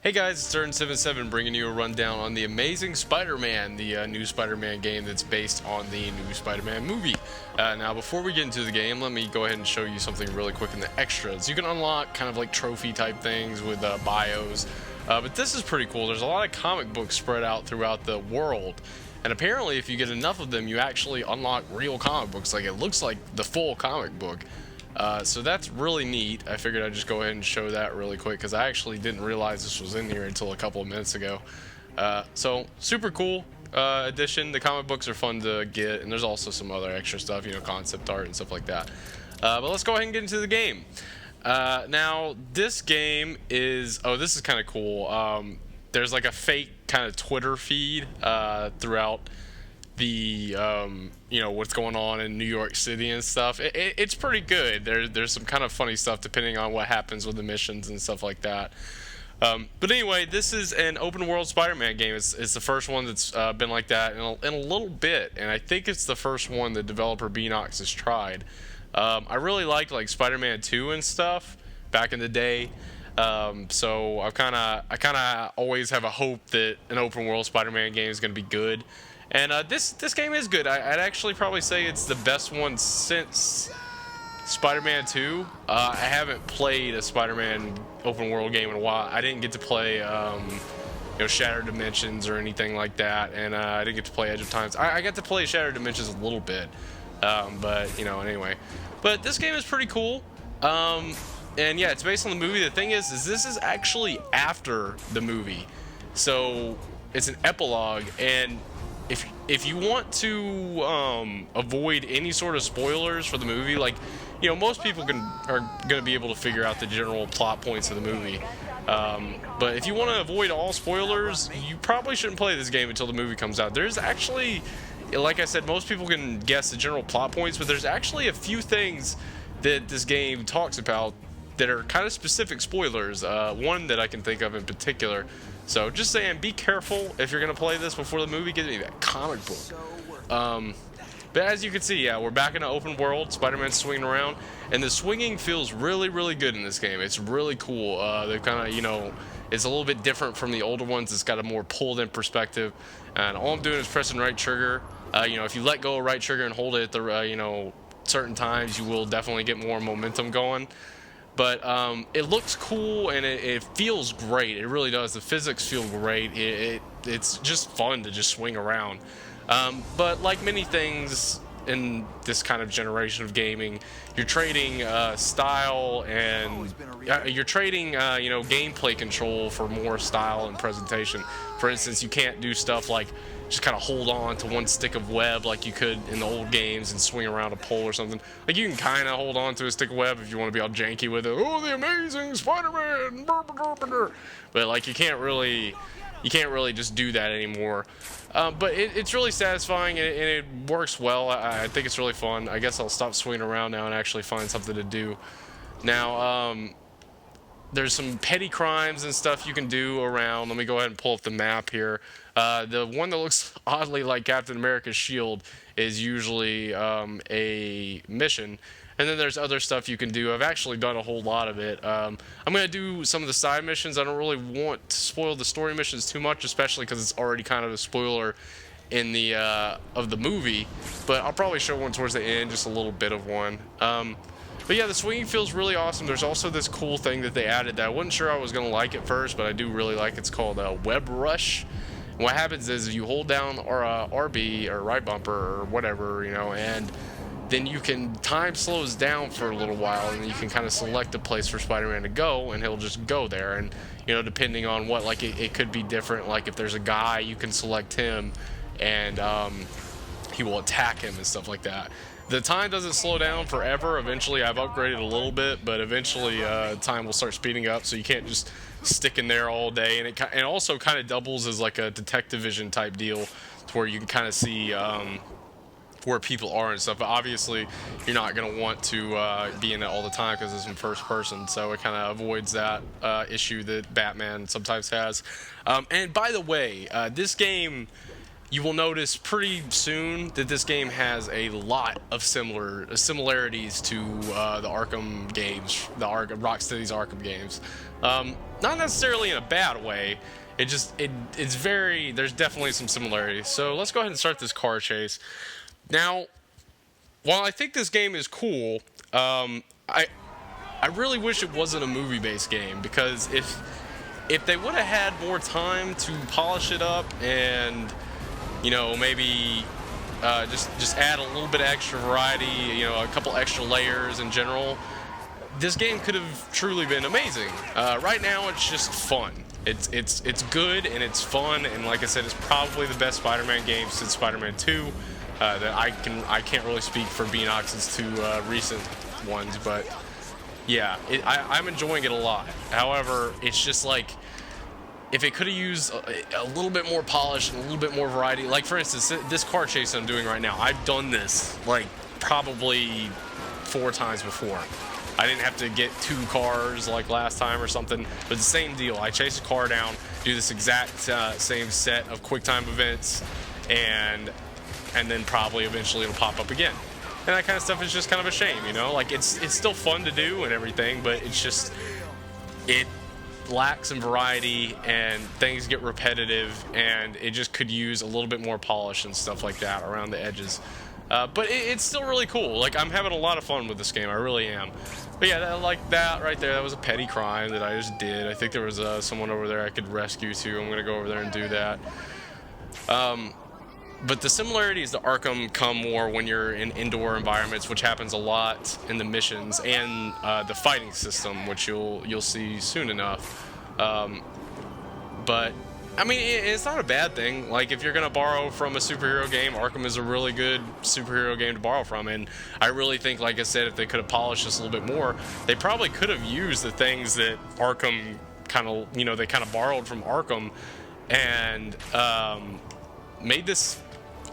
Hey guys, it's Stern77 bringing you a rundown on the Amazing Spider-Man, the new Spider-Man game that's based on the new Spider-Man movie. Now, before we get into the game, let me go ahead and show you something really quick in the extras. You can unlock kind of like trophy-type things with bios, but this is pretty cool. There's a lot of comic books spread out throughout the world, and apparently if you get enough of them, you actually unlock real comic books. Like, it looks like the full comic book. So that's really neat. I figured I'd just go ahead and show that really quick because I actually didn't realize this was in here until a couple of minutes ago. So super cool addition. The comic books are fun to get, and there's also some other extra stuff, you know, concept art and stuff like that. But let's go ahead and get into the game. Now, this game is... Oh, this is kind of cool. There's like a fake kind of Twitter feed throughout the you know, what's going on in New York City and stuff. It's pretty good. There's some kind of funny stuff depending on what happens with the missions and stuff like that. But anyway, this is an open world Spider-Man game. It's the first one that's been like that in a little bit, and I think it's the first one the developer Beanox has tried. I really liked like Spider-Man 2 and stuff back in the day. So I kind of always have a hope that an open world Spider-Man game is going to be good. And this game is good. I'd actually probably say it's the best one since Spider-Man 2. I haven't played a Spider-Man open world game in a while. I didn't get to play you know, Shattered Dimensions or anything like that, and I didn't get to play Edge of Times. I got to play Shattered Dimensions a little bit, but you know, anyway. But this game is pretty cool. And yeah, it's based on the movie. The thing is this is actually after the movie, so it's an epilogue. And if you want to avoid any sort of spoilers for the movie, like, you know, most people are going to be able to figure out the general plot points of the movie. But if you want to avoid all spoilers, you probably shouldn't play this game until the movie comes out. There's actually, like I said, most people can guess the general plot points, but there's actually a few things that this game talks about that are kind of specific spoilers. One that I can think of in particular. So just saying, be careful if you're going to play this before the movie. Get me that comic book. But as you can see, yeah, we're back in an open world. Spider-Man's swinging around, and the swinging feels really, really good in this game. It's really cool. They've kind of, you know, it's a little bit different from the older ones. It's got a more pulled-in perspective, and all I'm doing is pressing right trigger. You know, if you let go of right trigger and hold it at the, you know, certain times, you will definitely get more momentum going. But it looks cool, and it feels great. It really does. The physics feel great. It's just fun to just swing around. But like many things in this kind of generation of gaming, you're trading style, and you're trading you know, gameplay control for more style and presentation. For instance, you can't do stuff like just kind of hold on to one stick of web like you could in the old games and swing around a pole or something. Like, you can kind of hold on to a stick of web if you want to be all janky with it. Oh, the Amazing Spider-Man! But like, you can't really just do that anymore. But it's really satisfying, and it works well. I think it's really fun. I guess I'll stop swinging around now and actually find something to do. Now, there's some petty crimes and stuff you can do around. Let me go ahead and pull up the map here. The one that looks oddly like Captain America's shield is usually a mission. And then there's other stuff you can do. I've actually done a whole lot of it. I'm going to do some of the side missions. I don't really want to spoil the story missions too much, especially because it's already kind of a spoiler in the of the movie. But I'll probably show one towards the end, just a little bit of one. But yeah, the swinging feels really awesome. There's also this cool thing that they added that I wasn't sure I was going to like at first, but I do really like. It's called Web Rush. And what happens is you hold down RB or right bumper or whatever, you know, and then you can, time slows down for a little while, and you can kind of select a place for Spider-Man to go, and he'll just go there. And, you know, depending on what, like, it could be different. Like, if there's a guy, you can select him, and he will attack him and stuff like that. The time doesn't slow down forever. Eventually, I've upgraded a little bit, but eventually time will start speeding up, so you can't just stick in there all day. And it also kind of doubles as like a detective vision type deal, to where you can kind of see where people are and stuff. But obviously, you're not going to want to be in it all the time because it's in first person, so it kind of avoids that issue that Batman sometimes has. And by the way, this game, you will notice pretty soon that this game has a lot of similarities to the Arkham games, Rocksteady's Arkham games. Not necessarily in a bad way. It's very, there's definitely some similarities. So let's go ahead and start this car chase. Now, while I think this game is cool, I really wish it wasn't a movie-based game, because if they would have had more time to polish it up and, you know, maybe just add a little bit of extra variety, you know, a couple extra layers in general, this game could have truly been amazing. Right now, it's just fun. It's good and it's fun, and like I said, it's probably the best Spider-Man game since Spider-Man 2. That I can't really speak for Beanox's two recent ones, but yeah, I'm enjoying it a lot. However, it's just like, if it could have used a little bit more polish and a little bit more variety, like for instance, this car chase I'm doing right now, I've done this like probably 4 times before. I didn't have to get 2 cars like last time or something, but the same deal. I chase a car down, do this exact same set of QuickTime events, and then probably eventually it'll pop up again. And that kind of stuff is just kind of a shame, you know? Like, it's still fun to do and everything, but it's just, it lacks some variety and things get repetitive, and it just could use a little bit more polish and stuff like that around the edges. But it's still really cool. Like, I'm having a lot of fun with this game, I really am. But yeah, like that right there, that was a petty crime that I just did. I think there was someone over there I could rescue too. I'm gonna go over there and do that. But the similarities to Arkham come more when you're in indoor environments, which happens a lot in the missions, and the fighting system, which you'll see soon enough. But I mean, it's not a bad thing. Like, if you're gonna borrow from a superhero game, Arkham is a really good superhero game to borrow from. And I really think, like I said, if they could have polished this a little bit more, they probably could have used the things that Arkham kind of, you know, they kind of borrowed from Arkham, and made this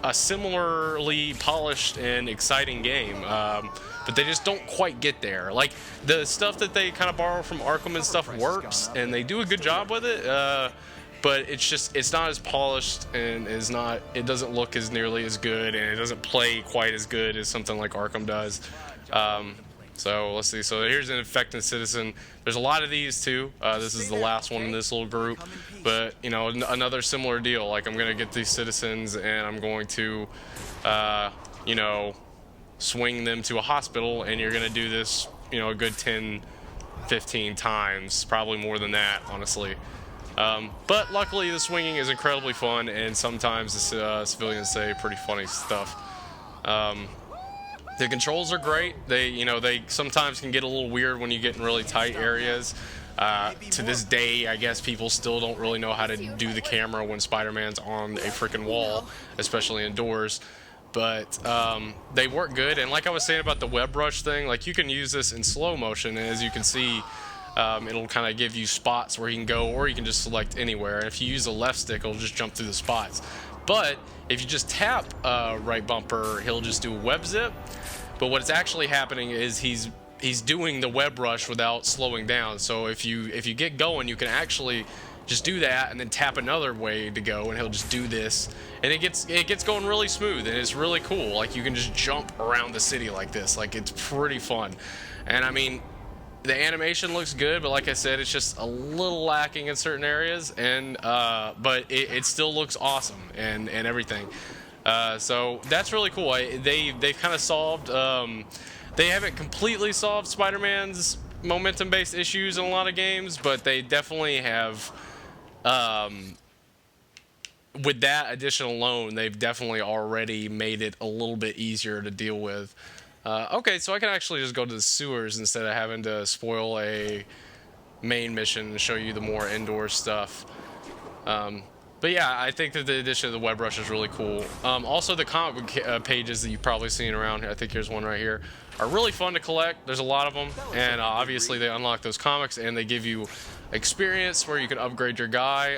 a similarly polished and exciting game, but they just don't quite get there. Like, the stuff that they kind of borrow from Arkham and stuff works, and they do a good job with it, but it's not as polished, and it doesn't look as nearly as good, and it doesn't play quite as good as something like Arkham does. So let's see. So here's an infected citizen. There's a lot of these too. This is the last one in this little group, but you know, another similar deal. Like, I'm gonna get these citizens and I'm going to, you know, swing them to a hospital, and you're gonna do this, you know, a good 10, 15 times, probably more than that, honestly. But luckily, the swinging is incredibly fun, and sometimes the civilians say pretty funny stuff. The controls are great. They sometimes can get a little weird when you get in really tight areas. To this day, I guess people still don't really know how to do the camera when Spider-Man's on a freaking wall, especially indoors. But they work good. And like I was saying about the web brush thing, like, you can use this in slow motion, and as you can see, it'll kind of give you spots where you can go, or you can just select anywhere. And if you use the left stick, it'll just jump through the spots. But if you just tap right bumper, he'll just do a web zip. But what's actually happening is he's doing the web rush without slowing down. So if you get going, you can actually just do that and then tap another way to go, and he'll just do this, and it gets going really smooth, and it's really cool. Like, you can just jump around the city like this. Like, it's pretty fun. And I mean, the animation looks good, but like I said, it's just a little lacking in certain areas, and but it still looks awesome and everything. So that's really cool. They've kind of solved. They haven't completely solved Spider-Man's momentum-based issues in a lot of games, but they definitely have. With that addition alone, they've definitely already made it a little bit easier to deal with. Okay, so I can actually just go to the sewers instead of having to spoil a main mission and show you the more indoor stuff. But yeah, I think that the addition of the web rush is really cool. Also, the comic book pages that you've probably seen around here, I think here's one right here, are really fun to collect. There's a lot of them, and obviously they unlock those comics, and they give you experience where you can upgrade your guy.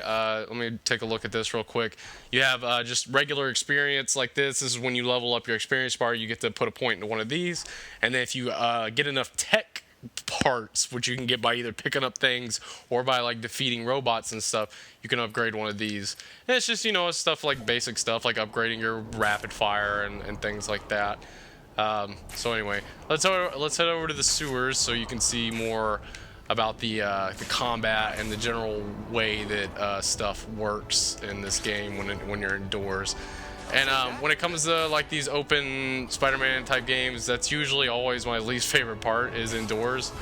Let me take a look at this real quick. You have just regular experience like this. This is when you level up your experience bar. You get to put a point into one of these, and then if you get enough tech parts, which you can get by either picking up things or by like defeating robots and stuff. You can upgrade one of these. And it's just, you know, stuff like basic stuff like upgrading your rapid fire and things like that. So anyway, let's head over to the sewers so you can see more about the combat and the general way that stuff works in this game when you're indoors. And when it comes to like these open Spider-Man type games, that's usually always my least favorite part, is indoors.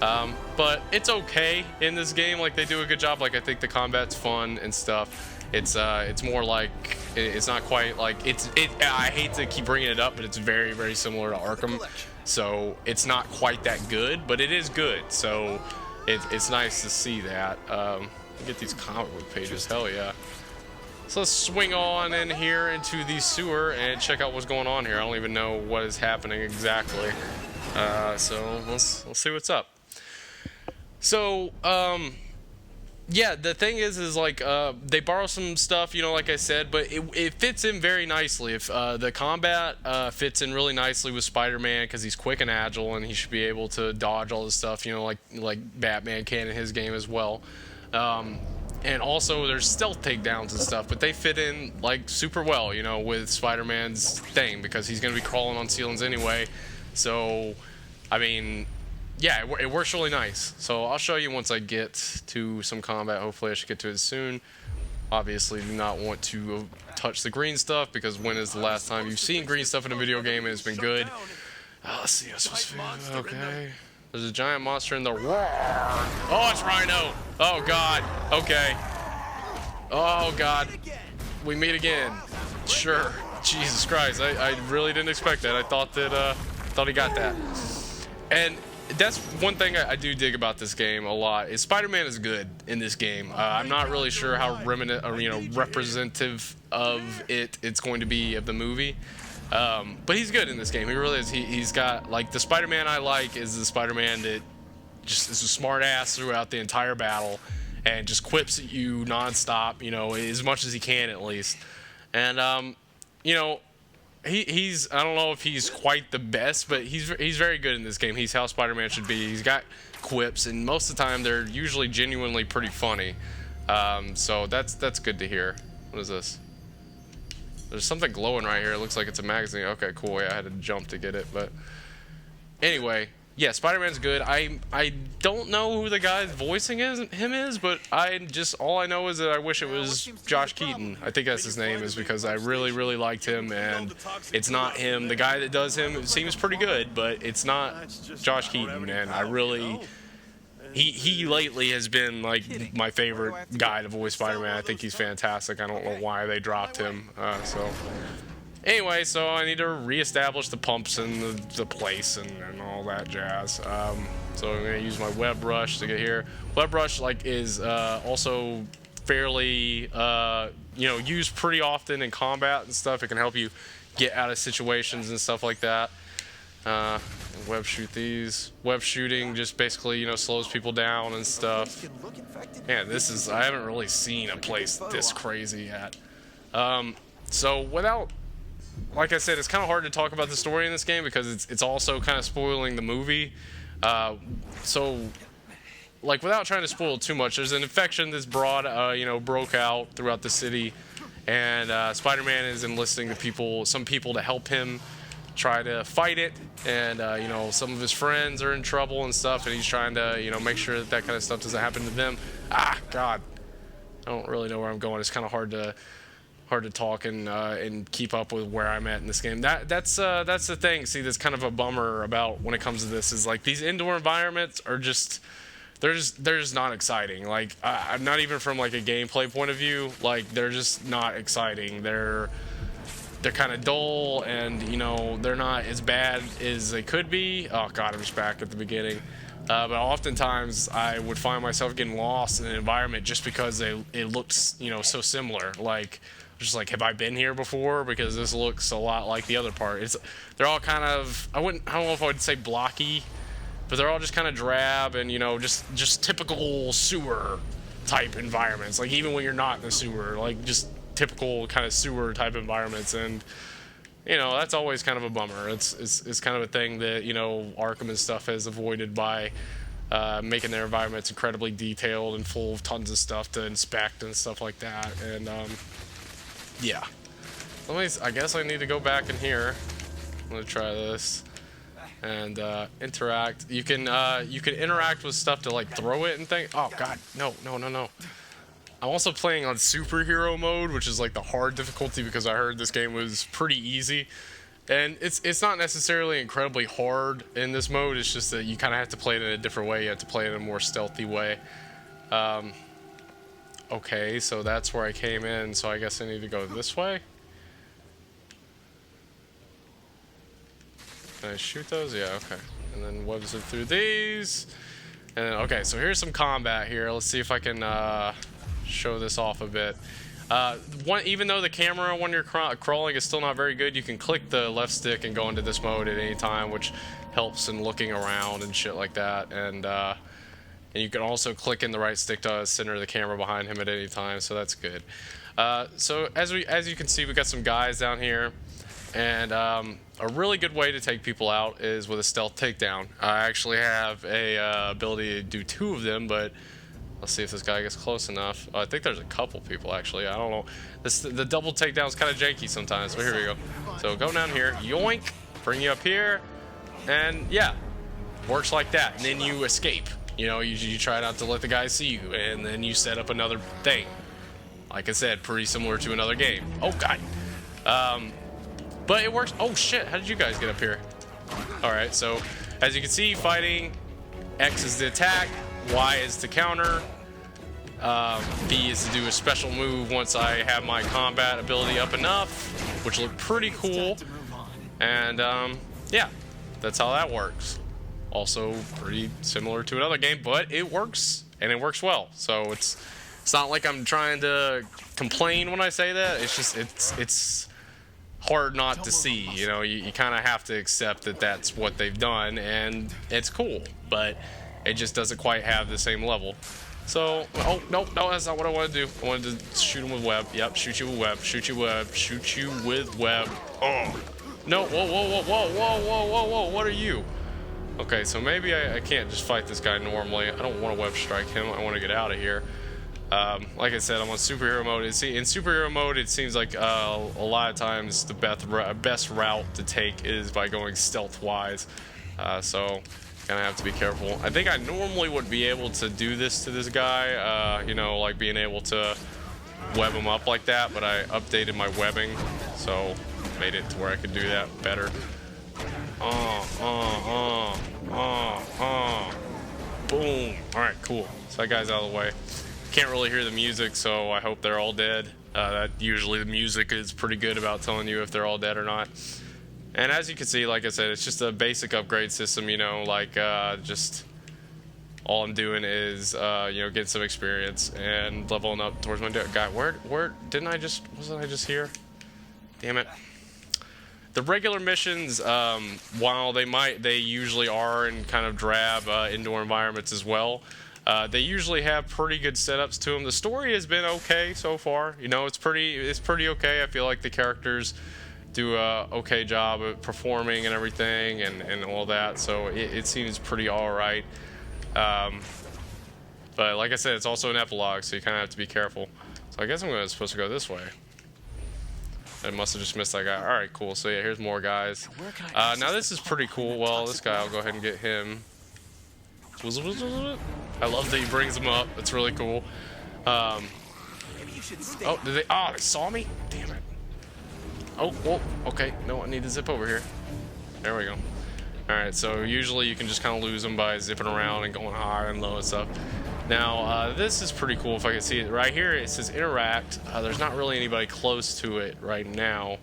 But it's okay in this game. Like, they do a good job. Like, I think the combat's fun and stuff. It's more like, it's not quite like I hate to keep bringing it up, but it's very, very similar to Arkham. So it's not quite that good, but it is good. So it's nice to see that. Get these comic book pages. Hell yeah. So let's swing on in here into the sewer and check out what's going on here. I don't even know what is happening exactly. So let's see what's up. So, yeah, the thing is like, they borrow some stuff, you know, like I said, but it fits in very nicely. If the combat fits in really nicely with Spider-Man, because he's quick and agile, and he should be able to dodge all this stuff, you know, like Batman can in his game as well. And also there's stealth takedowns and stuff, but they fit in like super well, you know, with Spider-Man's thing, because he's going to be crawling on ceilings anyway. So, I mean, yeah, it works really nice. So I'll show you once I get to some combat. Hopefully I should get to it soon. Obviously do not want to touch the green stuff, because when is the last time you've seen green stuff in a video game and it's been good? Let's see. Okay. There's a giant monster in the roar. Oh, it's Rhino. Oh, God. Okay. Oh, God. We meet again. Sure. Jesus Christ. I really didn't expect that. I thought he got that. And that's one thing I do dig about this game a lot, is Spider-Man is good in this game. I'm not really sure how representative of it's going to be of the movie. But he's good in this game. He really is. He's got, like, the Spider-Man I like is the Spider-Man that just is a smart ass throughout the entire battle and just quips at you nonstop, you know, as much as he can at least. And, you know, he's, I don't know if he's quite the best, but he's very good in this game. He's how Spider-Man should be. He's got quips, and most of the time they're usually genuinely pretty funny. So that's good to hear. What is this? There's something glowing right here. It looks like it's a magazine. Okay, cool. Yeah, I had to jump to get it, but anyway, yeah, Spider-Man's good. I don't know who the guy voicing him is, but all I know is that I wish it was Josh Keaton. I think that's his name, is because I really, really liked him, and it's not him. The guy that does him seems pretty good, but it's not Josh Keaton, and I really... He lately has been, like, my favorite guy to voice Spider-Man. I think he's fantastic. I don't know why they dropped him. So, anyway, so I need to reestablish the pumps in the place and all that jazz. So I'm going to use my web brush to get here. Web brush, like, is also fairly, you know, used pretty often in combat and stuff. It can help you get out of situations and stuff like that. Web shoot these. Web shooting just basically, you know, slows people down and stuff. Man, I haven't really seen a place this crazy yet. So without, like I said, it's kind of hard to talk about the story in this game, because it's also kind of spoiling the movie. So, like, without trying to spoil too much, there's an infection that's broke out throughout the city, and Spider-Man is enlisting some people to help him try to fight it, and you know, some of his friends are in trouble and stuff, and he's trying to, you know, make sure that kind of stuff doesn't happen to them. God, I don't really know where I'm going. It's kind of hard to talk and keep up with where I'm at in this game. That's the thing. See, that's kind of a bummer about when it comes to this, is like, these indoor environments are just they're just not exciting. Like, I'm not even from like a gameplay point of view. Like, they're just not exciting. They're kind of dull, and, you know, they're not as bad as they could be. Oh God, I'm just back at the beginning. But oftentimes I would find myself getting lost in an environment just because it looks, you know, so similar. Like, just like, have I been here before? Because this looks a lot like the other part. They're all kind of, I don't know if I would say blocky, but they're all just kind of drab, and, you know, just typical sewer type environments. Like, even when you're not in the sewer, like, just typical kind of sewer type environments. And you know, that's always kind of a bummer. It's kind of a thing that, you know, Arkham and stuff has avoided by making their environments incredibly detailed and full of tons of stuff to inspect and stuff like that. And yeah, I guess I need to go back in here. I'm gonna try this and interact. You can interact with stuff to like throw it and things. Oh god, no. I'm also playing on superhero mode, which is like the hard difficulty, because I heard this game was pretty easy. And it's not necessarily incredibly hard in this mode. It's just that you kind of have to play it in a different way. You have to play it in a more stealthy way. Okay, so that's where I came in. So I guess I need to go this way. Can I shoot those? Yeah, okay. And then webs it through these. And then, okay, so here's some combat here. Let's see if I can show this off a bit. Even though the camera when you're crawling is still not very good, you can click the left stick and go into this mode at any time, which helps in looking around and shit like that. And you can also click in the right stick to center the camera behind him at any time, so that's good. So as you can see, we got some guys down here, and a really good way to take people out is with a stealth takedown. I actually have a ability to do 2 of them, but let's see if this guy gets close enough. I think there's a couple people, actually. I don't know. The double takedown is kind of janky sometimes, but here we go. So go down here, yoink, bring you up here, and yeah, works like that. And then you escape. You know, you try not to let the guy see you, and then you set up another thing. Like I said, pretty similar to another game. Oh, God. But it works. Oh, shit. How did you guys get up here? All right, so as you can see, fighting, X is the attack, Y is to counter, B is to do a special move once I have my combat ability up enough, which look pretty cool. And yeah, that's how that works. Also pretty similar to another game, but it works, and it works well. So it's not like I'm trying to complain when I say that. It's just it's hard not to see. You know, you kind of have to accept that that's what they've done, and it's cool, but it just doesn't quite have the same level. So, oh, no, that's not what I wanted to do. I wanted to shoot him with web. Yep, shoot you with web, shoot you with web. Oh, no, whoa, what are you? Okay, so maybe I can't just fight this guy normally. I don't want to web strike him. I want to get out of here. Like I said, I'm on superhero mode. In superhero mode, it seems like a lot of times the best route to take is by going stealth-wise. So gonna have to be careful. I think I normally would be able to do this to this guy, you know, like being able to web him up like that, but I updated my webbing, so made it to where I could do that better. Boom. Alright, cool. So that guy's out of the way. Can't really hear the music, so I hope they're all dead. That usually the music is pretty good about telling you if they're all dead or not. And as you can see, like I said, it's just a basic upgrade system, you know, like just all I'm doing is, you know, getting some experience and leveling up towards my guy. Where, wasn't I just here? Damn it. The regular missions, while they usually are in kind of drab indoor environments as well, they usually have pretty good setups to them. The story has been okay so far. You know, it's pretty okay. I feel like the characters do a okay job of performing and everything and all that, so it seems pretty alright. But like I said, it's also an epilogue, so you kind of have to be careful. So I guess I'm supposed to go this way. I must have just missed that guy. Alright, cool. So yeah, here's more guys. Now this is pretty cool. Well, this guy, I'll go ahead and get him. I love that he brings him up. It's really cool. Oh, they saw me? Damn it. Oh, whoa, okay. No, I need to zip over here. There we go. Alright, so usually you can just kind of lose them by zipping around and going high and low and stuff. Now, this is pretty cool if I can see it. Right here, it says interact. There's not really anybody close to it right now.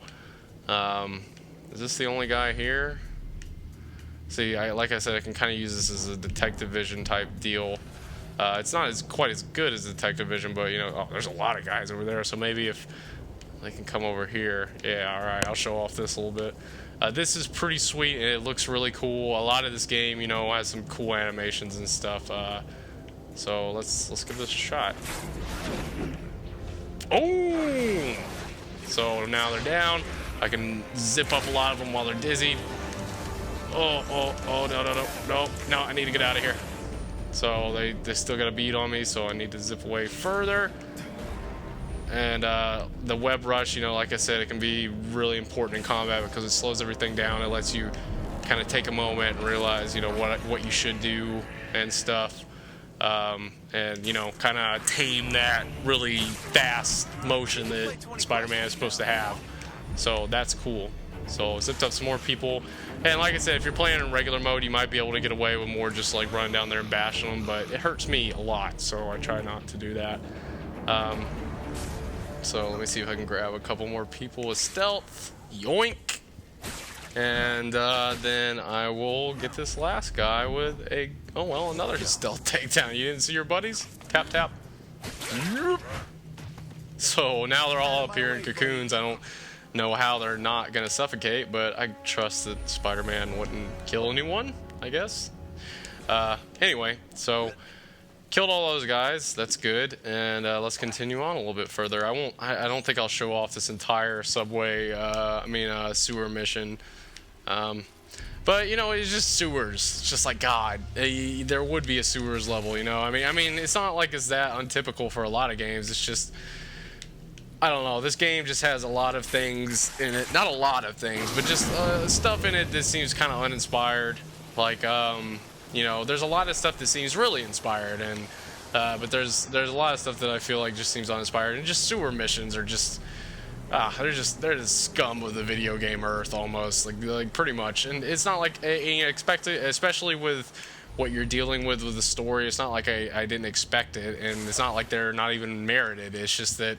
Is this the only guy here? See, like I said, I can kind of use this as a detective vision type deal. It's not quite as good as detective vision, but, you know, there's a lot of guys over there, so maybe if they can come over here. Yeah, alright, I'll show off this a little bit. This is pretty sweet, and it looks really cool. A lot of this game, you know, has some cool animations and stuff. So let's give this a shot. Oh! So now they're down. I can zip up a lot of them while they're dizzy. Oh, no, I need to get out of here. So they still got a bead on me, so I need to zip away further. And the web rush, you know, like I said, it can be really important in combat because it slows everything down. It lets you kind of take a moment and realize, you know, what you should do and stuff. And, you know, kind of tame that really fast motion that Spider-Man is supposed to have. So that's cool. So zipped up some more people. And like I said, if you're playing in regular mode, you might be able to get away with more just like running down there and bashing them, but it hurts me a lot, so I try not to do that. So let me see if I can grab a couple more people with stealth. Yoink! And then I will get this last guy with a... Oh, well, another stealth takedown. You didn't see your buddies? Tap, tap. So now they're all up here in cocoons. I don't know how they're not going to suffocate, but I trust that Spider-Man wouldn't kill anyone, I guess. Anyway, so... Killed all those guys. That's good. And let's continue on a little bit further. I don't think I'll show off this entire subway, sewer mission. But you know, it's just sewers. It's just like God. There would be a sewers level, you know. I mean, it's not like it's that untypical for a lot of games. It's just, I don't know. This game just has a lot of things in it. Not a lot of things, but just stuff in it that seems kind of uninspired. Like, you know, there's a lot of stuff that seems really inspired, and but there's a lot of stuff that I feel like just seems uninspired. And just sewer missions are just they're the scum of the video game earth almost, like pretty much. And it's not like you expect it, especially with what you're dealing with the story. It's not like I didn't expect it, and it's not like they're not even merited. It's just that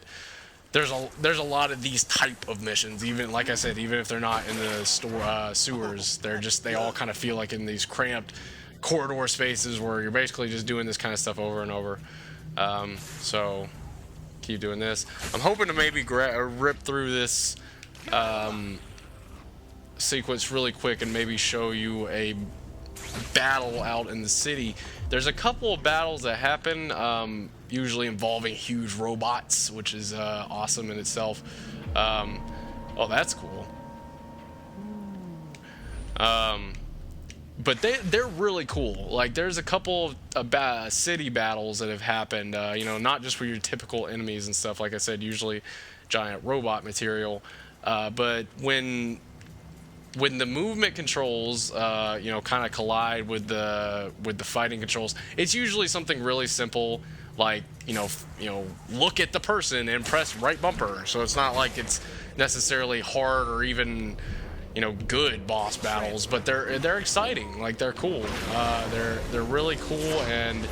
there's a lot of these type of missions, even like I said, even if they're not in the sewers, they all kind of feel like in these cramped corridor spaces where you're basically just doing this kind of stuff over and over. So keep doing this. I'm hoping to maybe rip through this sequence really quick and maybe show you a battle out in the city. There's a couple of battles that happen, usually involving huge robots, which is awesome in itself. Oh, that's cool. But they're really cool. Like, there's a couple of city battles that have happened, you know, not just for your typical enemies and stuff. Like I said, usually giant robot material. But when the movement controls, you know, kind of collide with the fighting controls, it's usually something really simple, like, you know, look at the person and press right bumper. So it's not like it's necessarily hard or even, you know, good boss battles, but they're exciting. Like, they're cool. They're really cool, and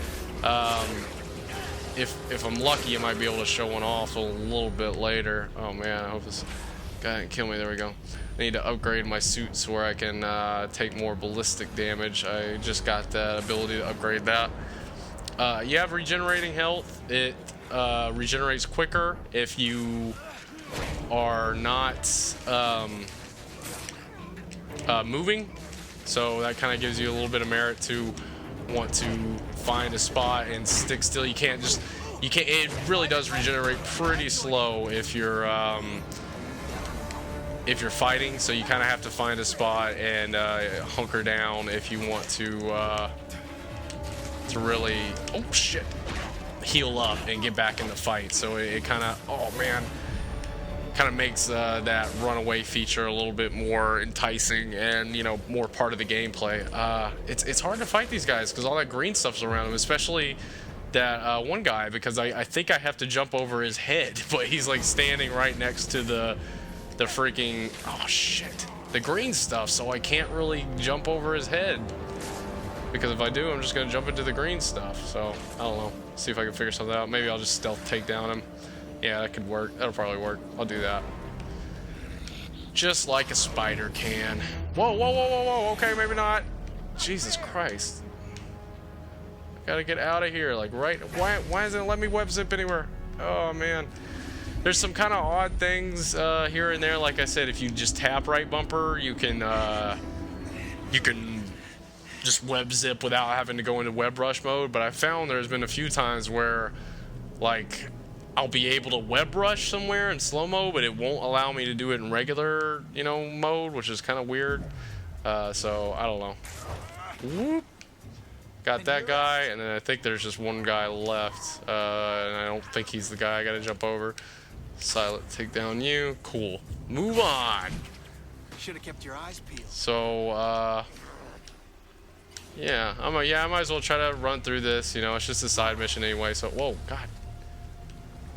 if I'm lucky, I might be able to show one off a little bit later. Oh man, I hope this guy didn't kill me. There we go. I need to upgrade my suit so where I can take more ballistic damage. I just got that ability to upgrade that. You have regenerating health. It regenerates quicker if you are not moving, so that kind of gives you a little bit of merit to want to find a spot and stick still. You can't. It really does regenerate pretty slow if you're fighting, so you kind of have to find a spot and hunker down if you want to really, oh shit, heal up and get back in the fight. So it kind of, oh man, kind of makes that runaway feature a little bit more enticing and, you know, more part of the gameplay. It's hard to fight these guys because all that green stuff's around them, especially that one guy, because I think I have to jump over his head, but he's like standing right next to the freaking, oh shit, the green stuff, so I can't really jump over his head, because if I do, I'm just gonna jump into the green stuff. So I don't know, see if I can figure something out. Maybe I'll just stealth take down him. Yeah, that could work. That'll probably work. I'll do that. Just like a spider can. Whoa, whoa, whoa, whoa, whoa. Okay, maybe not. Jesus Christ. Gotta get out of here. Like, right. Why doesn't it let me web zip anywhere? Oh, man. There's some kind of odd things here and there. Like I said, if you just tap right bumper, you can just web zip without having to go into web rush mode. But I found there's been a few times where, like, I'll be able to web rush somewhere in slow-mo, but it won't allow me to do it in regular, you know, mode, which is kind of weird. So, I don't know. Whoop. Got that guy, and then I think there's just one guy left. And I don't think he's the guy I gotta jump over. Silent, take down you. Cool. Move on. Should have kept your eyes peeled. So, yeah, I might as well try to run through this. You know, it's just a side mission anyway. So, whoa, God.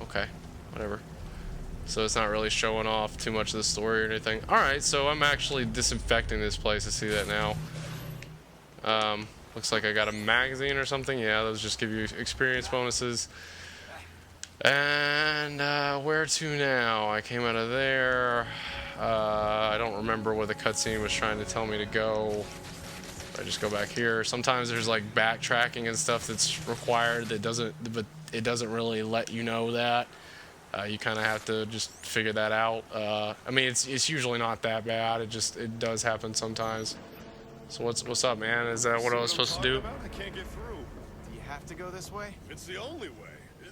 Okay, whatever. So it's not really showing off too much of the story or anything. All right, so I'm actually disinfecting this place. I see that now. Looks like I got a magazine or something. Yeah, those just give you experience bonuses. And where to now? I came out of there. I don't remember where the cutscene was trying to tell me to go. I just go back here. Sometimes there's like backtracking and stuff that's required that but it doesn't really let you know that. You kind of have to just figure that out. I mean, it's usually not that bad. It does happen sometimes. So what's up, man? Is that what I was supposed to do? I can't get through. Do you have to go this way? It's the only way.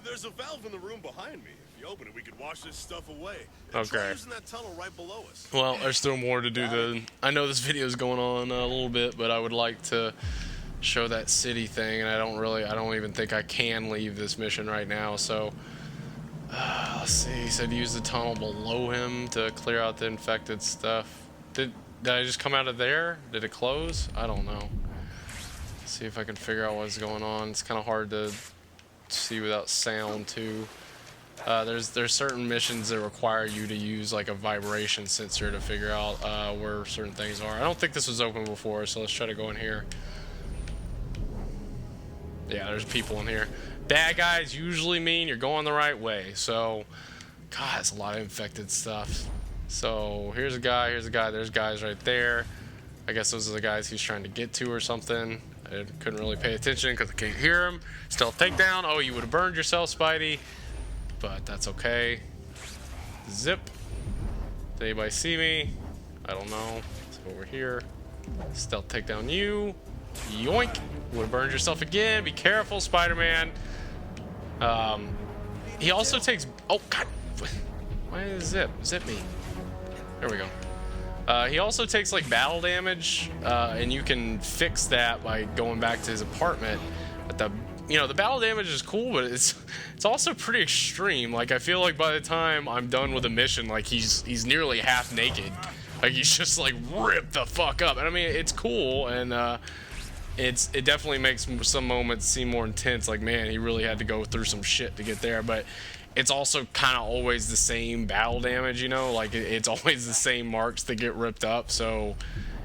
There's a valve in the room behind me. If you open it, we could wash this stuff away. Okay. Try using that tunnel right below us. Well, there's still more to do. I know this video is going on a little bit, but I would like to show that city thing, and I don't even think I can leave this mission right now. So let's see. He said use the tunnel below him to clear out the infected stuff. Did I just come out of there? Did it close? I don't know. Let's see if I can figure out what's going on. It's kind of hard to see without sound too. There's certain missions that require you to use like a vibration sensor to figure out where certain things are. I don't think this was open before, so let's try to go in here. Yeah, there's people in here. Bad guys usually mean you're going the right way. So, God, it's a lot of infected stuff. So here's a guy, there's guys right there. I guess those are the guys he's trying to get to or something. I couldn't really pay attention because I can't hear him. Stealth takedown. Oh, you would have burned yourself, Spidey. But that's okay. Zip. Did anybody see me? I don't know. Let's go over here. Stealth takedown you. Yoink. Would have burned yourself again. Be careful, Spider-Man. He also takes... Oh, God. Why is Zip? Zip me. There we go. He also takes like battle damage, and you can fix that by going back to his apartment. But the battle damage is cool, but it's also pretty extreme. Like I feel like by the time I'm done with a mission, like he's nearly half naked. Like he's just like ripped the fuck up. And I mean it's cool, and it definitely makes some moments seem more intense. Like man, he really had to go through some shit to get there, but. It's also kind of always the same battle damage, you know, like it's always the same marks that get ripped up, so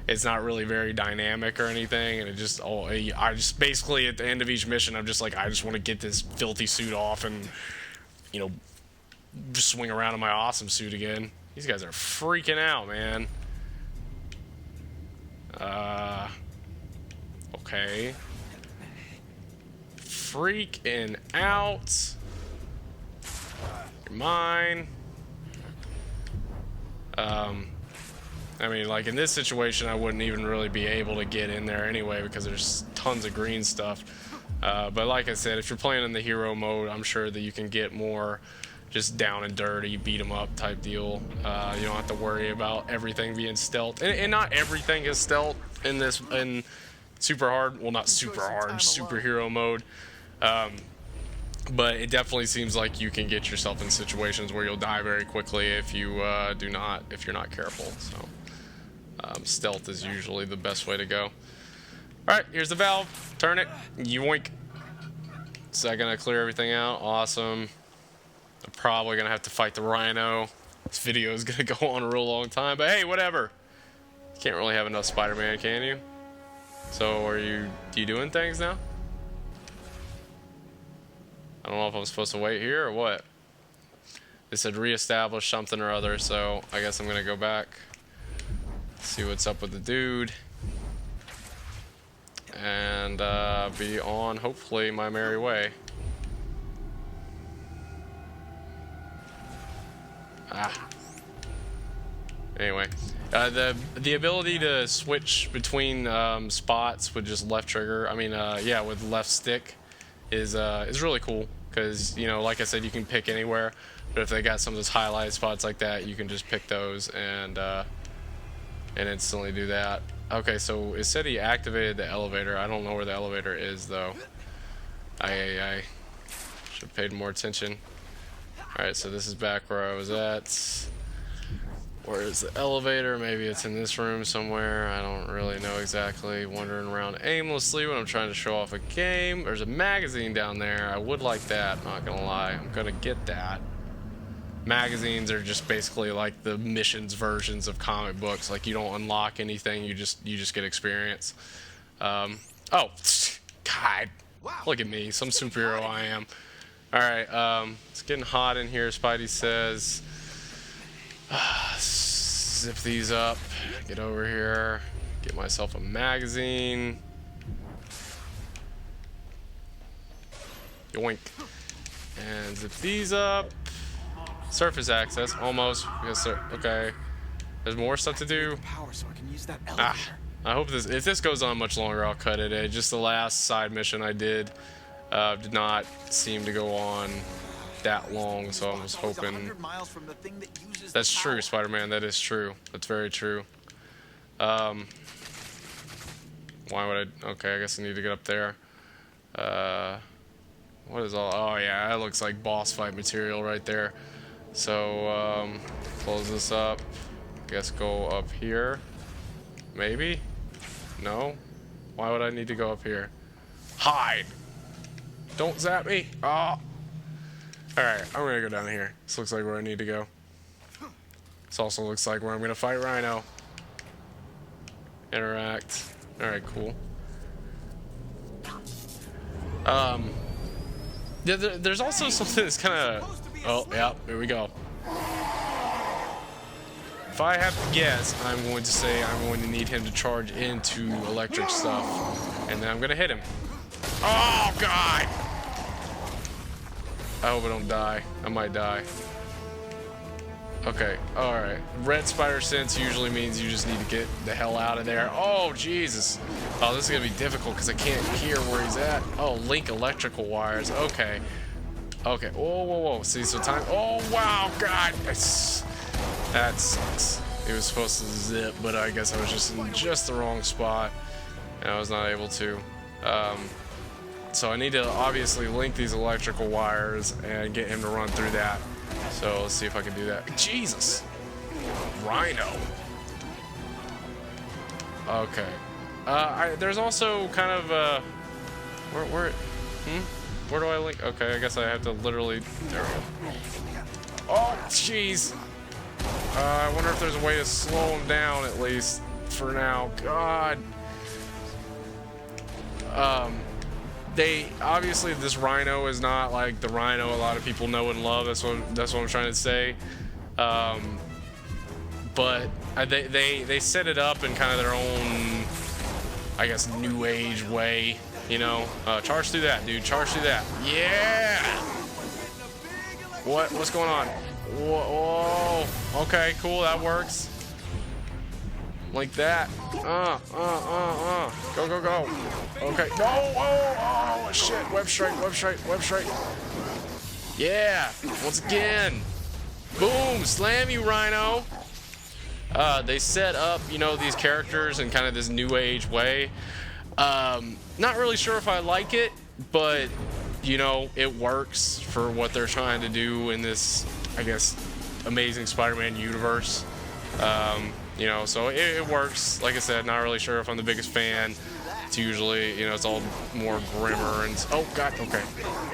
it's not really very dynamic or anything, and I just basically at the end of each mission, I'm just like, I just want to get this filthy suit off and, you know, just swing around in my awesome suit again. These guys are freaking out, man. Okay. Freaking out. Mine. I mean, like in this situation, I wouldn't even really be able to get in there anyway because there's tons of green stuff. But like I said, if you're playing in the hero mode, I'm sure that you can get more just down and dirty, beat 'em up type deal. You don't have to worry about everything being stealth, and not everything is stealth in super hard. Well, not super hard, superhero mode. But it definitely seems like you can get yourself in situations where you'll die very quickly if you're not careful. So stealth is usually the best way to go. All right, here's the valve. Turn it. Yoink. Is that gonna clear everything out? Awesome. I'm probably gonna have to fight the Rhino. This video is gonna go on a real long time, but hey, whatever. You can't really have enough Spider-Man, can you? So are you doing things now? I don't know if I'm supposed to wait here or what. They said reestablish something or other, so I guess I'm gonna go back, see what's up with the dude, and be on hopefully my merry way. Anyway, the ability to switch between spots with just left trigger, I mean, yeah, with left stick, is really cool because, you know, like I said, you can pick anywhere, but if they got some of those highlight spots like that, you can just pick those and instantly do that. Okay, so it said he activated the elevator. I don't know where the elevator is, though. I should have paid more attention. Alright, so this is back where I was at. Where is the elevator? Maybe it's in this room somewhere. I don't really know exactly. Wandering around aimlessly when I'm trying to show off a game. There's a magazine down there. I would like that, not gonna lie. I'm gonna get that. Magazines are just basically like the missions versions of comic books. Like, you don't unlock anything, you just get experience. Oh, God. Look at me, some superhero I am. Alright, it's getting hot in here, Spidey says. Zip these up, get over here, get myself a magazine. Yoink. And zip these up. Surface access, almost. Yes, sir. Okay. There's more stuff to do. Power so I can use that elevator. I hope this, if this goes on much longer, I'll cut it. Just the last side mission I did not seem to go on that long, so I was hoping. That's true, Spider-Man. That is true. That's very true. Why would I? Okay, I guess I need to get up there. What is all? Oh yeah, that looks like boss fight material right there. So close this up. Guess go up here. Maybe? No? Why would I need to go up here? Hide! Don't zap me! Oh! Alright, I'm gonna go down here. This looks like where I need to go. This also looks like where I'm gonna fight Rhino. Interact. Alright, cool. Yeah, there's also something that's kind of... Oh, yeah, here we go. If I have to guess, I'm going to say I'm going to need him to charge into electric stuff. And then I'm going to hit him. Oh, God! I hope I don't die. I might die. Okay, alright. Red spider sense usually means you just need to get the hell out of there. Oh, Jesus. Oh, this is going to be difficult because I can't hear where he's at. Oh, link electrical wires. Okay. Okay. Oh, whoa, whoa. See, so time. Oh, wow, God. That sucks. He was supposed to zip, but I guess I was just in just the wrong spot. And I was not able to. So I need to obviously link these electrical wires and get him to run through that. So let's see if I can do that. Jesus! Rhino. Okay. There's also kind of where do I link? Okay, I guess I have to literally. There we go. Oh, jeez. I wonder if there's a way to slow him down at least for now. God. They obviously, this Rhino is not like the Rhino a lot of people know and love. That's what I'm trying to say. But they set it up in kind of their own, I guess, new age way. You know, charge through that, dude. Charge through that. Yeah. What's going on? Whoa. Okay, cool. That works. Like that. Go, go, go. Okay. No. Oh, shit. Web strike, web strike, web strike. Yeah. Once again. Boom. Slam you, Rhino. They set up, you know, these characters in kind of this new age way. Not really sure if I like it, but, you know, it works for what they're trying to do in this, I guess, Amazing Spider-Man universe. You know, so it works. Like I said, not really sure if I'm the biggest fan. It's usually, you know, it's all more grimmer and... Oh, God, okay.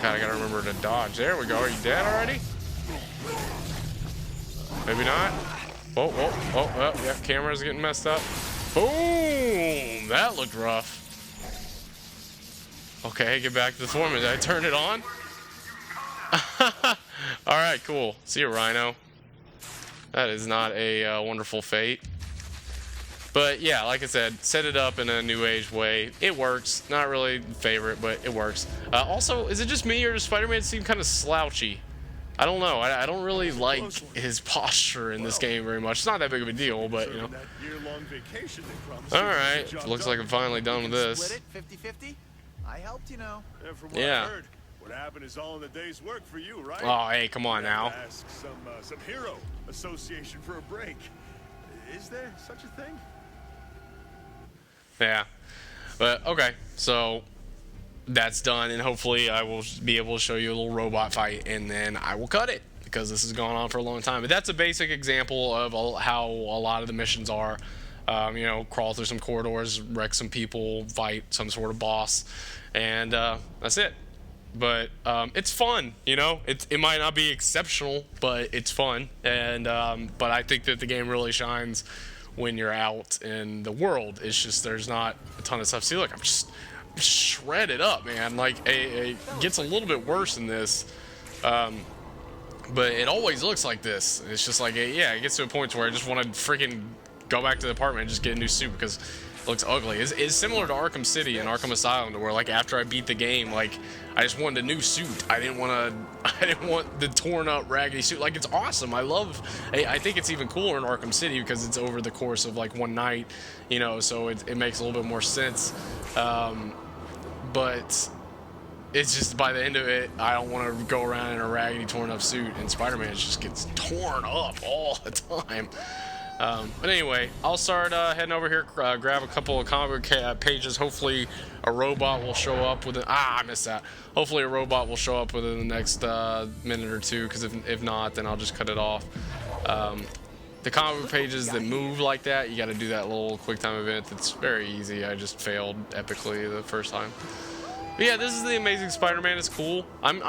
God, I gotta remember to dodge. There we go. Are you dead already? Maybe not. Oh, yeah, camera's getting messed up. Boom! That looked rough. Okay, get back to the form. Did I turn it on? Alright, cool. See you, Rhino. That is not a wonderful fate. But yeah, like I said, set it up in a new age way. It works. Not really favorite, but it works. Also, is it just me or does Spider-Man seem kind of slouchy? I don't know. I don't really like his posture in this game very much. It's not that big of a deal, but you know. Alright, looks like I'm finally done with this. Split it 50-50? I helped, you know. From what Yeah. I heard, What happened is all in the day's work for you, right? Oh, hey, come on now. Ask some hero association for a break. Is there such a thing? Yeah. But, okay. So, that's done, and hopefully I will be able to show you a little robot fight, and then I will cut it, because this has gone on for a long time. But that's a basic example of how a lot of the missions are. You know, crawl through some corridors, wreck some people, fight some sort of boss, and that's it. But it's fun, you know. It might not be exceptional, but it's fun, and but I think that the game really shines when you're out in the world. It's just there's not a ton of stuff. See, look, I'm just shredded up, man. Like it gets a little bit worse in this, but it always looks like this. It's just like yeah, it gets to a point where I just want to freaking go back to the apartment and just get a new suit because it looks ugly. It's similar to Arkham City and Arkham Asylum, to where like after I beat the game, like I just wanted a new suit. I didn't want the torn up raggedy suit. Like it's awesome. I think it's even cooler in Arkham City because it's over the course of like one night, you know, so it makes a little bit more sense. But it's just by the end of it, I don't want to go around in a raggedy torn up suit, and Spider-Man just gets torn up all the time. But anyway, I'll start heading over here, grab a couple of comic book pages. Hopefully a robot will show up within... I missed that. Hopefully a robot will show up within the next minute or two, because if not, then I'll just cut it off. The comic book pages that move like that, you got to do that little quick time event. That's very easy. I just failed epically the first time. But yeah, this is the Amazing Spider-Man. It's cool. I'm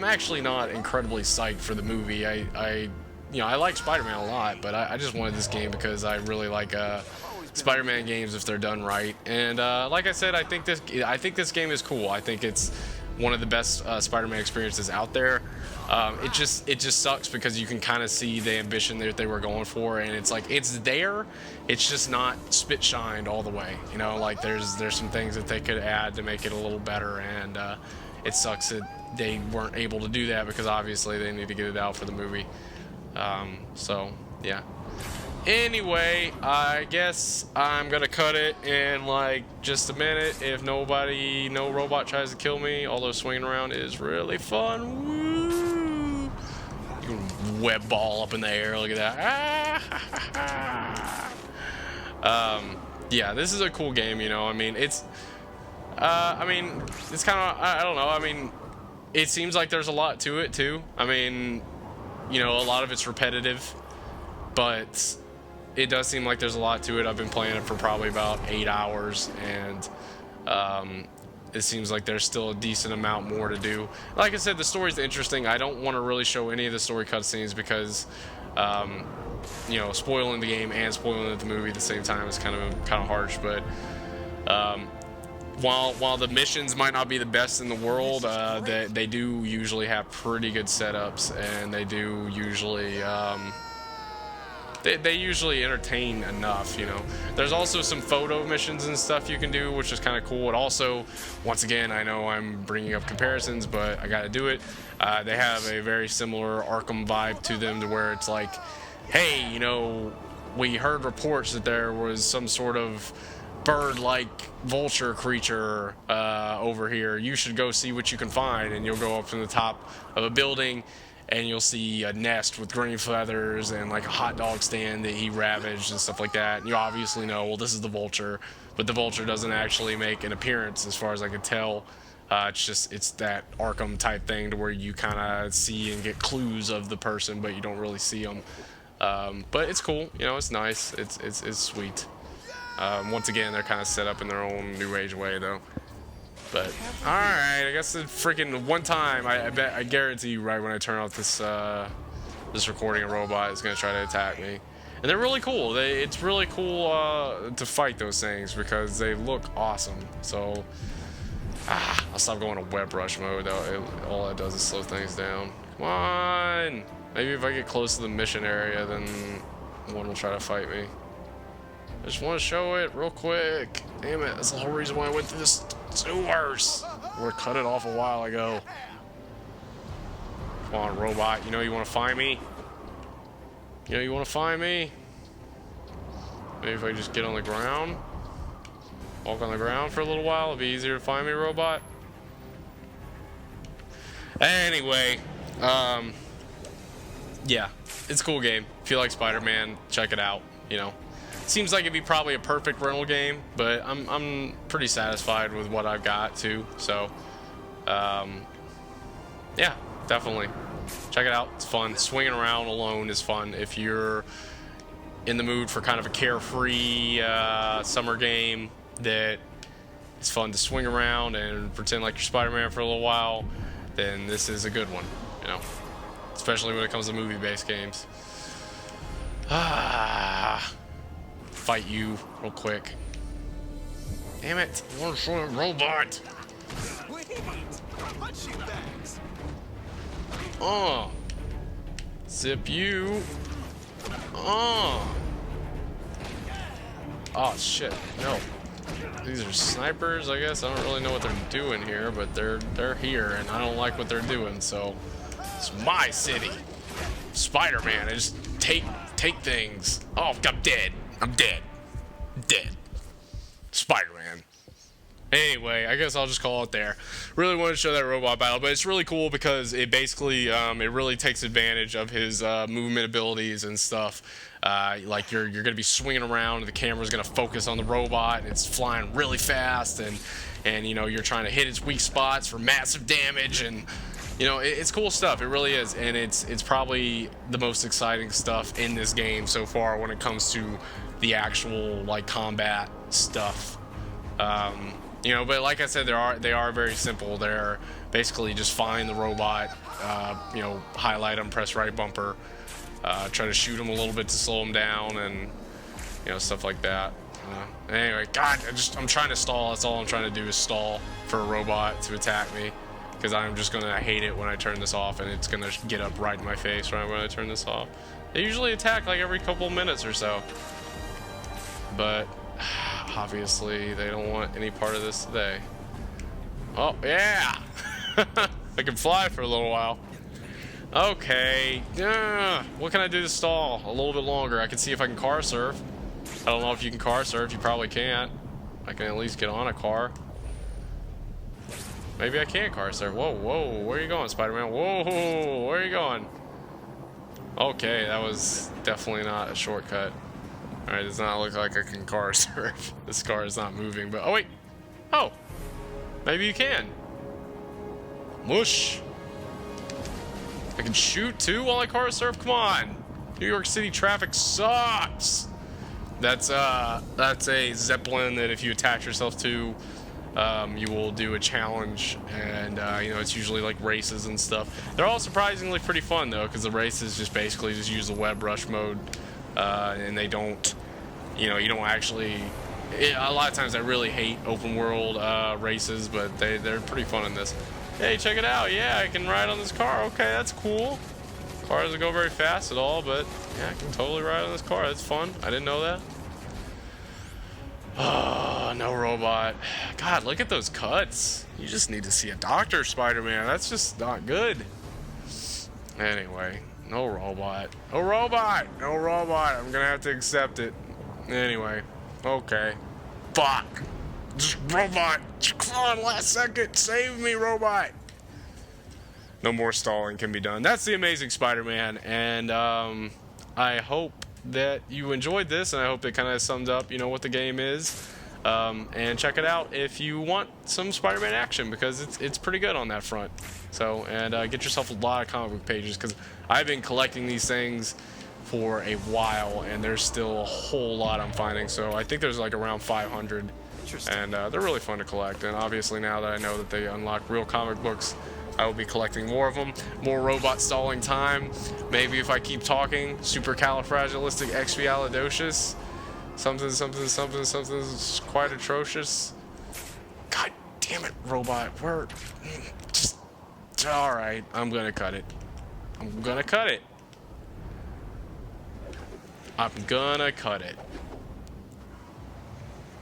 actually not incredibly psyched for the movie. You know, I like Spider-Man a lot, but I just wanted this game because I really like Spider-Man games if they're done right. And like I said, I think this game is cool. I think it's one of the best Spider-Man experiences out there. It just sucks because you can kind of see the ambition that they were going for, and it's like it's there. It's just not spit shined all the way. You know, like there's some things that they could add to make it a little better, and it sucks that they weren't able to do that because obviously they need to get it out for the movie. So yeah. Anyway, I guess I'm gonna cut it in like just a minute. If no robot tries to kill me, although swinging around is really fun. Woo! You can web ball up in the air. Look at that. Yeah, this is a cool game. You know, I mean, it's kind of, I don't know. I mean, it seems like there's a lot to it too. I mean, you know, a lot of it's repetitive, but it does seem like there's a lot to it. I've been playing it for probably about 8 hours, and it seems like there's still a decent amount more to do. Like I said, the story's interesting. I don't want to really show any of the story cutscenes because, you know, spoiling the game and spoiling the movie at the same time is kind of harsh. But while the missions might not be the best in the world, they do usually have pretty good setups, and they do usually they usually entertain enough, you know. There's also some photo missions and stuff you can do, which is kind of cool. And also, once again, I know I'm bringing up comparisons, but I gotta do it. They have a very similar Arkham vibe to them, to where it's like, hey, you know, we heard reports that there was some sort of bird-like vulture creature over here. You should go see what you can find. And you'll go up to the top of a building, and you'll see a nest with green feathers and like a hot dog stand that he ravaged and stuff like that. And you obviously know, well, this is the vulture, but the vulture doesn't actually make an appearance as far as I can tell. It's that Arkham type thing to where you kind of see and get clues of the person, but you don't really see them. But it's cool, you know, it's nice, it's sweet. Once again, they're kind of set up in their own new age way, though. But alright, I guess the freaking one time, I guarantee you, right when I turn off this recording, a robot is gonna try to attack me. And they're really cool. It's really cool to fight those things because they look awesome. So I'll stop going to web rush mode though. All that does is slow things down. Come on! Maybe if I get close to the mission area, then one will try to fight me. I just want to show it real quick. Damn it, that's the whole reason why I went through this sewers. We cut it off a while ago. Come on, robot. You know you want to find me? You know you want to find me? Maybe if I just get on the ground? Walk on the ground for a little while, it'll be easier to find me, robot. Anyway, yeah, it's a cool game. If you like Spider-Man, check it out. You know, seems like it'd be probably a perfect rental game, but I'm pretty satisfied with what I've got too. So, yeah, definitely check it out. It's fun. Swinging around alone is fun if you're in the mood for kind of a carefree summer game that is fun to swing around and pretend like you're Spider-Man for a little while. Then this is a good one, you know, especially when it comes to movie-based games. Fight you real quick. Damn it! I want to show a robot. Wait! Punching bags! Zip you. Oh shit! No. These are snipers, I guess. I don't really know what they're doing here, but they're here, and I don't like what they're doing. So it's my city, Spider-Man. I just take things. Oh, I'm dead. I'm dead. Dead. Spider-Man. Anyway, I guess I'll just call it there. Really wanted to show that robot battle, but it's really cool because it basically it really takes advantage of his movement abilities and stuff. Like you're gonna be swinging around, and the camera's gonna focus on the robot, and it's flying really fast, and you know you're trying to hit its weak spots for massive damage, and you know it's cool stuff. It really is, and it's probably the most exciting stuff in this game so far when it comes to the actual like combat stuff. You know, but like I said, they are very simple. They're basically just find the robot, you know, highlight them, press right bumper, try to shoot them a little bit to slow them down, and you know, stuff like that. Anyway, God, I'm trying to stall. That's all I'm trying to do is stall for a robot to attack me, because I'm just gonna hate it when I turn this off, and it's gonna get up right in my face right when I turn this off. They usually attack like every couple of minutes or so, but obviously they don't want any part of this today. Oh yeah. I can fly for a little while. Okay, what can I do to stall a little bit longer? I can see if I can car surf. I don't know if you can car surf. You probably can't. I can at least get on a car. Maybe I can car surf. Whoa, where are you going, Spider-Man? Whoa, where are you going? Okay, that was definitely not a shortcut. Alright, does not look like I can car surf. This car is not moving, but oh wait. Oh, maybe you can. Mush. I can shoot too while I car surf? Come on. New York City traffic sucks. That's a Zeppelin that if you attach yourself to, you will do a challenge, and you know, it's usually like races and stuff. They're all surprisingly pretty fun though, because the races just basically just use the web rush mode, and they don't, you know, you don't actually. A lot of times I really hate open world races, but they're pretty fun in this. Hey, check it out! Yeah, I can ride on this car. Okay, that's cool. Car doesn't go very fast at all, but yeah, I can totally ride on this car. That's fun. I didn't know that. Oh, no robot. God, look at those cuts. You just need to see a doctor, Spider-Man. That's just not good. Anyway, no robot. No robot! No robot! I'm gonna have to accept it. Anyway, okay. Fuck! Just robot! Come on, last second! Save me, robot! No more stalling can be done. That's the Amazing Spider-Man, and I hope that you enjoyed this, and I hope it kind of summed up, you know, what the game is. And check it out if you want some Spider-Man action, because it's pretty good on that front. So, and get yourself a lot of comic book pages, because I've been collecting these things for a while, and there's still a whole lot I'm finding. So I think there's like around 500, and they're really fun to collect. And obviously now that I know that they unlock real comic books, I will be collecting more of them. More robot stalling time. Maybe if I keep talking, supercalifragilisticexpialidocious. Something's quite atrocious. God damn it, robot. We're just alright. I'm gonna cut it. I'm gonna cut it.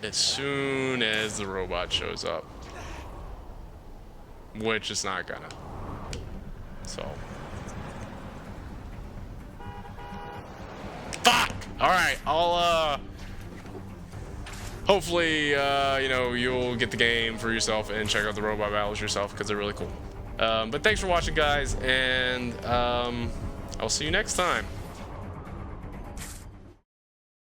As soon as the robot shows up. Which is not gonna. So. Fuck! Alright, I'll, hopefully, you know, you'll get the game for yourself and check out the robot battles yourself, because they're really cool. But thanks for watching, guys, and I'll see you next time.